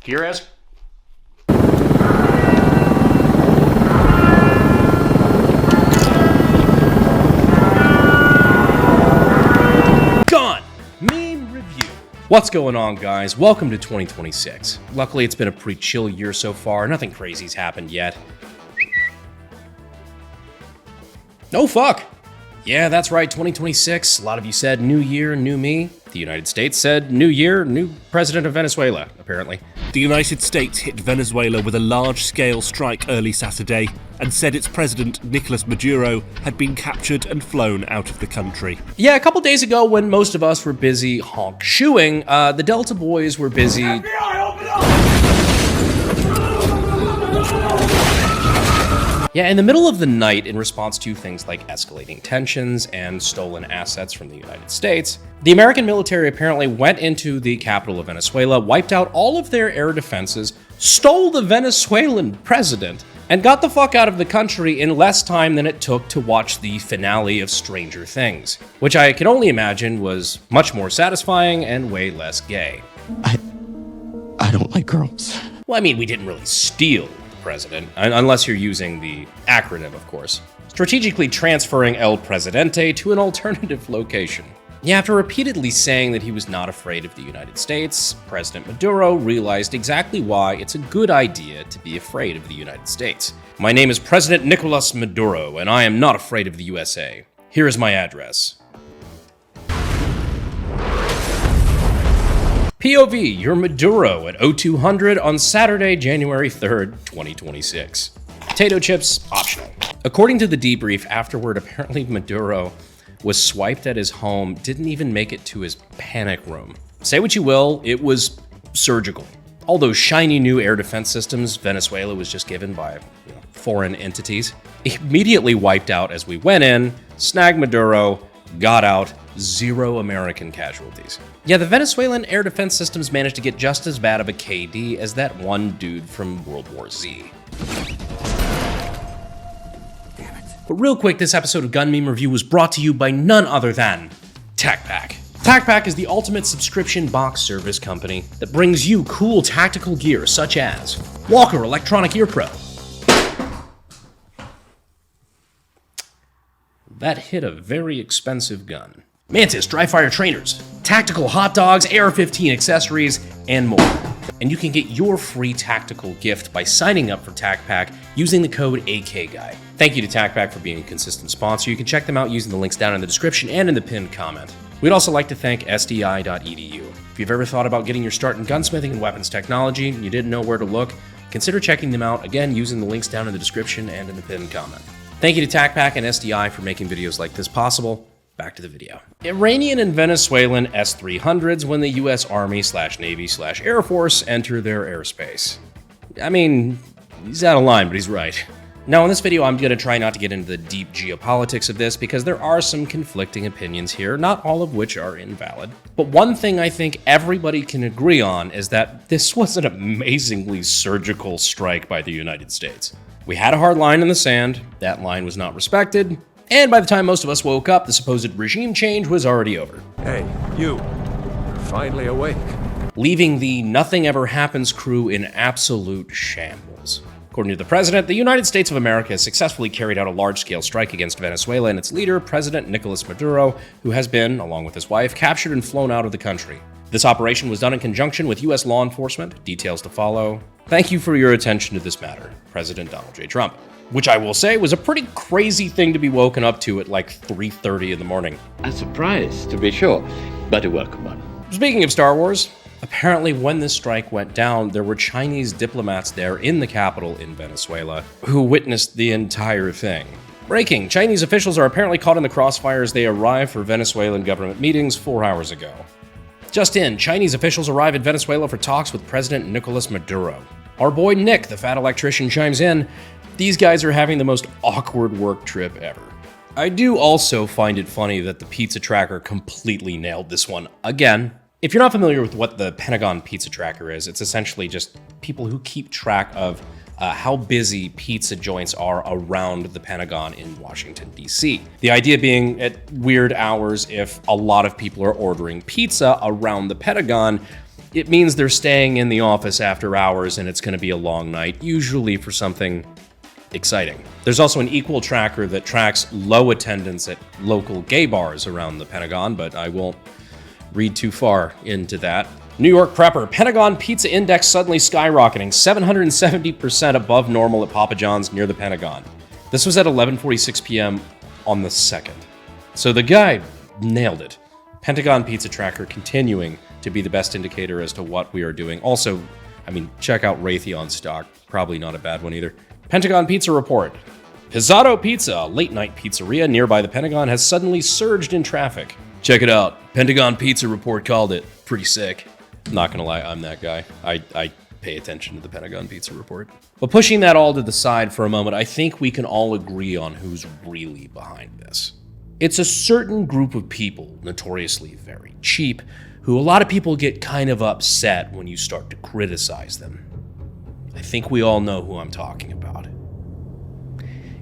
Here as Gone! Meme review. What's going on, guys? Welcome to 2026. Luckily, it's been a pretty chill year so far. Nothing crazy's happened yet. Oh, fuck! Yeah, that's right, 2026. A lot of you said new year, new me. The United States said new year, new president of Venezuela, apparently. The United States hit Venezuela with a large-scale strike early Saturday and said its president, Nicolas Maduro, had been captured and flown out of the country. Yeah, a couple days ago when most of us were busy honk-shoeing, the Delta boys were busy... FBI, open up! Yeah, in the middle of the night, in response to things like escalating tensions and stolen assets from the United States, the American military apparently went into the capital of Venezuela, wiped out all of their air defenses, stole the Venezuelan president, and got the fuck out of the country in less time than it took to watch the finale of Stranger Things, which I can only imagine was much more satisfying and way less gay. I don't like girls. Well, I mean, we didn't really steal president, unless you're using the acronym, of course. Strategically transferring El Presidente to an alternative location. Yeah, after repeatedly saying that he was not afraid of the United States, President Maduro realized exactly why it's a good idea to be afraid of the United States. My name is President Nicolas Maduro, and I am not afraid of the USA. Here is my address. POV, you're Maduro at 0200 on Saturday, January 3rd, 2026. Potato chips, optional. According to the debrief afterward, apparently Maduro was swiped at his home, didn't even make it to his panic room. Say what you will, it was surgical. All those shiny new air defense systems Venezuela was just given by foreign entities, immediately wiped out as we went in, snagged Maduro, got out, 0 American casualties. Yeah, the Venezuelan air defense systems managed to get just as bad of a KD as that one dude from World War Z. Damn it. But real quick, this episode of Gun Meme Review was brought to you by none other than TacPack. TacPack is the ultimate subscription box service company that brings you cool tactical gear such as Walker Electronic Ear Pro. That hit a very expensive gun. Mantis dry fire trainers, tactical hot dogs, AR-15 accessories, and more. And you can get your free tactical gift by signing up for TacPack using the code AKGuy. Thank you to TacPack for being a consistent sponsor. You can check them out using the links down in the description and in the pinned comment. We'd also like to thank SDI.edu. If you've ever thought about getting your start in gunsmithing and weapons technology and you didn't know where to look, consider checking them out, again, using the links down in the description and in the pinned comment. Thank you to TacPack and SDI for making videos like this possible. Back to the video. Iranian and Venezuelan S-300s when the US Army/Navy/Air Force enter their airspace. I mean, he's out of line, but he's right. Now, in this video, I'm going to try not to get into the deep geopolitics of this because there are some conflicting opinions here, not all of which are invalid. But one thing I think everybody can agree on is that this was an amazingly surgical strike by the United States. We had a hard line in the sand, that line was not respected, and by the time most of us woke up, the supposed regime change was already over. Hey, you're finally awake. Leaving the Nothing Ever Happens crew in absolute shambles. According to the president, the United States of America has successfully carried out a large-scale strike against Venezuela and its leader, President Nicolas Maduro, who has been, along with his wife, captured and flown out of the country. This operation was done in conjunction with U.S. law enforcement. Details to follow. Thank you for your attention to this matter, President Donald J. Trump. Which I will say was a pretty crazy thing to be woken up to at like 3:30 in the morning. A surprise, to be sure, but a welcome one. Speaking of Star Wars, apparently when this strike went down, there were Chinese diplomats there in the capital in Venezuela who witnessed the entire thing. Breaking, Chinese officials are apparently caught in the crossfire as they arrive for Venezuelan government meetings 4 hours ago. Just in, Chinese officials arrive in Venezuela for talks with President Nicolas Maduro. Our boy Nick, the fat electrician, chimes in. These guys are having the most awkward work trip ever. I do also find it funny that the pizza tracker completely nailed this one again. If you're not familiar with what the Pentagon pizza tracker is, it's essentially just people who keep track of how busy pizza joints are around the Pentagon in Washington, D.C. The idea being at weird hours, if a lot of people are ordering pizza around the Pentagon, it means they're staying in the office after hours and it's going to be a long night, usually for something exciting. There's also an equal tracker that tracks low attendance at local gay bars around the Pentagon, but I won't read too far into that. New York prepper, Pentagon pizza index suddenly skyrocketing, 770% above normal at Papa John's near the Pentagon. This was at 11:46 p.m. on the 2nd. So the guy nailed it. Pentagon Pizza Tracker continuing to be the best indicator as to what we are doing. Also, check out Raytheon stock. Probably not a bad one either. Pentagon Pizza Report. Pizzato Pizza, a late-night pizzeria nearby the Pentagon, has suddenly surged in traffic. Check it out. Pentagon Pizza Report called it. Pretty sick. Not gonna lie, I'm that guy. I pay attention to the Pentagon Pizza Report. But pushing that all to the side for a moment, I think we can all agree on who's really behind this. It's a certain group of people, notoriously very cheap, who a lot of people get kind of upset when you start to criticize them. I think we all know who I'm talking about.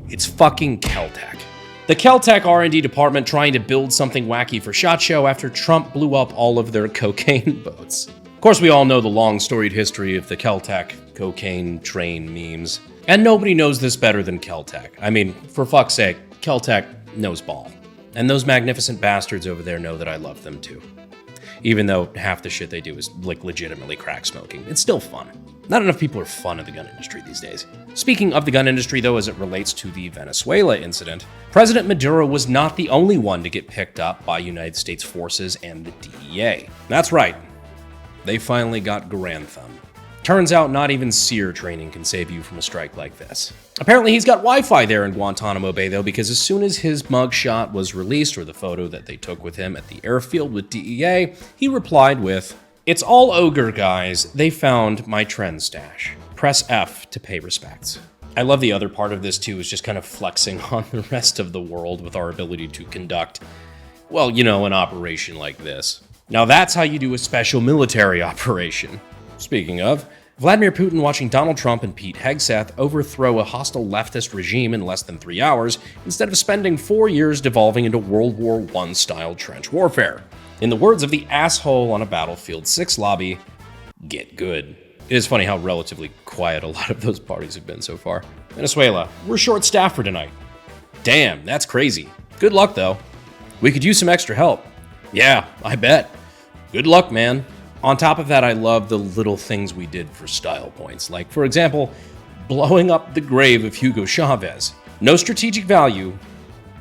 It's fucking Caltech. The Caltech R&D department trying to build something wacky for SHOT Show after Trump blew up all of their cocaine boats. Of course, we all know the long storied history of the Caltech cocaine train memes. And nobody knows this better than Caltech. For fuck's sake, Caltech knows ball. And those magnificent bastards over there know that I love them too. Even though half the shit they do is legitimately crack smoking. It's still fun. Not enough people are fun in the gun industry these days. Speaking of the gun industry though, as it relates to the Venezuela incident, President Maduro was not the only one to get picked up by United States forces and the DEA. That's right. They finally got Grand Thumb. Turns out not even SEER training can save you from a strike like this. Apparently he's got Wi-Fi there in Guantanamo Bay though, because as soon as his mugshot was released, or the photo that they took with him at the airfield with DEA, he replied with, "It's all ogre, guys. They found my trend stash. Press F to pay respects." I love the other part of this too, is just kind of flexing on the rest of the world with our ability to conduct, an operation like this. Now that's how you do a special military operation. Speaking of, Vladimir Putin watching Donald Trump and Pete Hegseth overthrow a hostile leftist regime in less than 3 hours, instead of spending 4 years devolving into World War I style trench warfare. In the words of the asshole on a Battlefield 6 lobby, get good. It is funny how relatively quiet a lot of those parties have been so far. Venezuela, we're short-staffed for tonight. Damn, that's crazy. Good luck though. We could use some extra help. Yeah, I bet. Good luck, man. On top of that, I love the little things we did for style points. Like, for example, blowing up the grave of Hugo Chavez. No strategic value,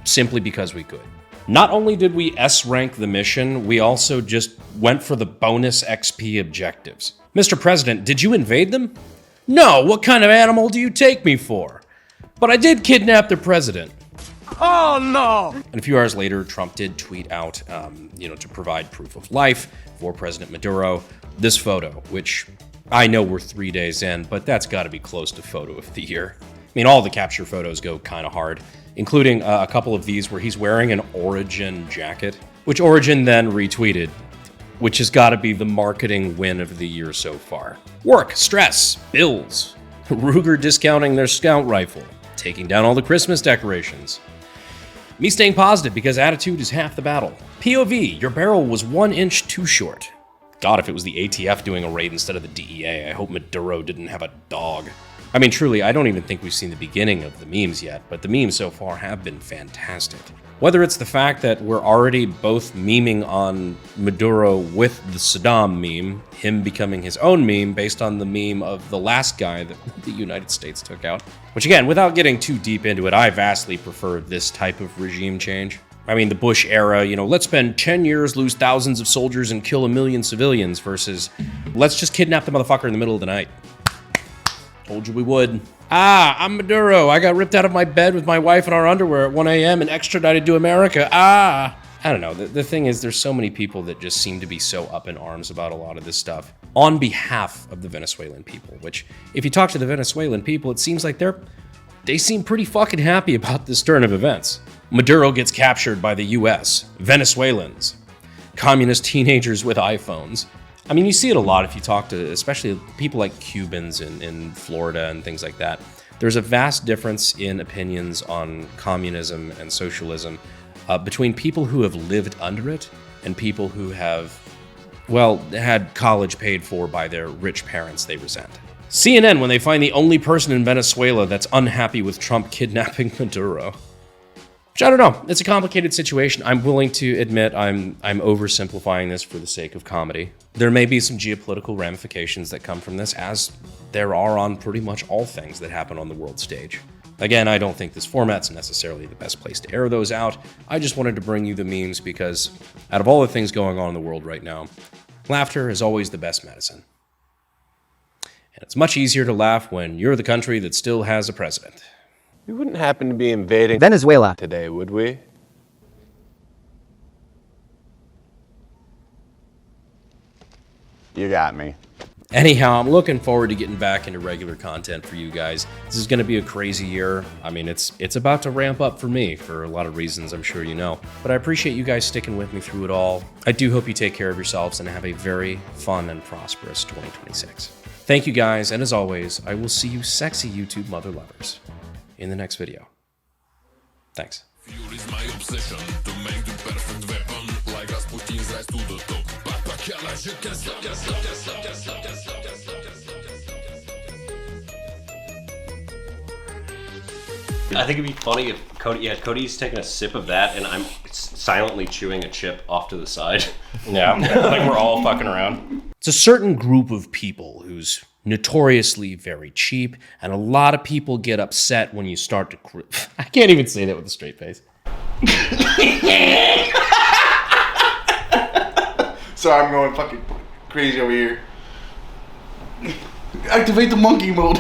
simply because we could. Not only did we S-rank the mission, we also just went for the bonus XP objectives. Mr. President, did you invade them? No, what kind of animal do you take me for? But I did kidnap the president. Oh no! And a few hours later, Trump did tweet out, to provide proof of life for President Maduro, this photo, which I know we're 3 days in, but that's got to be close to photo of the year. All the capture photos go kind of hard, including a couple of these where he's wearing an Origin jacket, which Origin then retweeted, which has got to be the marketing win of the year so far. Work, stress, bills, Ruger discounting their scout rifle, taking down all the Christmas decorations. Me staying positive because attitude is half the battle. POV, your barrel was 1 inch too short. God, if it was the ATF doing a raid instead of the DEA, I hope Maduro didn't have a dog. Truly, I don't even think we've seen the beginning of the memes yet, but the memes so far have been fantastic. Whether it's the fact that we're already both memeing on Maduro with the Saddam meme, him becoming his own meme based on the meme of the last guy that the United States took out. Which again, without getting too deep into it, I vastly prefer this type of regime change. The Bush era, let's spend 10 years, lose thousands of soldiers, and kill 1 million civilians versus let's just kidnap the motherfucker in the middle of the night. Told you we would. I'm Maduro. I got ripped out of my bed with my wife in our underwear at 1 a.m. and extradited to America. I don't know. The thing is, there's so many people that just seem to be so up in arms about a lot of this stuff on behalf of the Venezuelan people, which, if you talk to the Venezuelan people, it seems like they seem pretty fucking happy about this turn of events. Maduro gets captured by the US, Venezuelans, communist teenagers with iPhones. You see it a lot if you talk to, especially people like Cubans in Florida and things like that. There's a vast difference in opinions on communism and socialism between people who have lived under it and people who have well, had college paid for by their rich parents they resent. CNN when they find the only person in Venezuela that's unhappy with Trump kidnapping Maduro. Which I don't know. It's a complicated situation. I'm willing to admit I'm oversimplifying this for the sake of comedy. There may be some geopolitical ramifications that come from this, as there are on pretty much all things that happen on the world stage. Again, I don't think this format's necessarily the best place to air those out. I just wanted to bring you the memes because out of all the things going on in the world right now, laughter is always the best medicine. And it's much easier to laugh when you're the country that still has a president. We wouldn't happen to be invading Venezuela today, would we? You got me. Anyhow, I'm looking forward to getting back into regular content for you guys. This is going to be a crazy year. I mean, it's about to ramp up for me for a lot of reasons, I'm sure you know. But I appreciate you guys sticking with me through it all. I do hope you take care of yourselves and have a very fun and prosperous 2026. Thank you guys, and as always, I will see you sexy YouTube mother lovers in the next video. Thanks. I think it'd be funny if Cody's taking a sip of that and I'm silently chewing a chip off to the side. Yeah, like we're all fucking around. It's a certain group of people who's notoriously very cheap, and a lot of people get upset when you start to... I can't even say that with a straight face. Sorry, I'm going fucking crazy over here. Activate the monkey mode.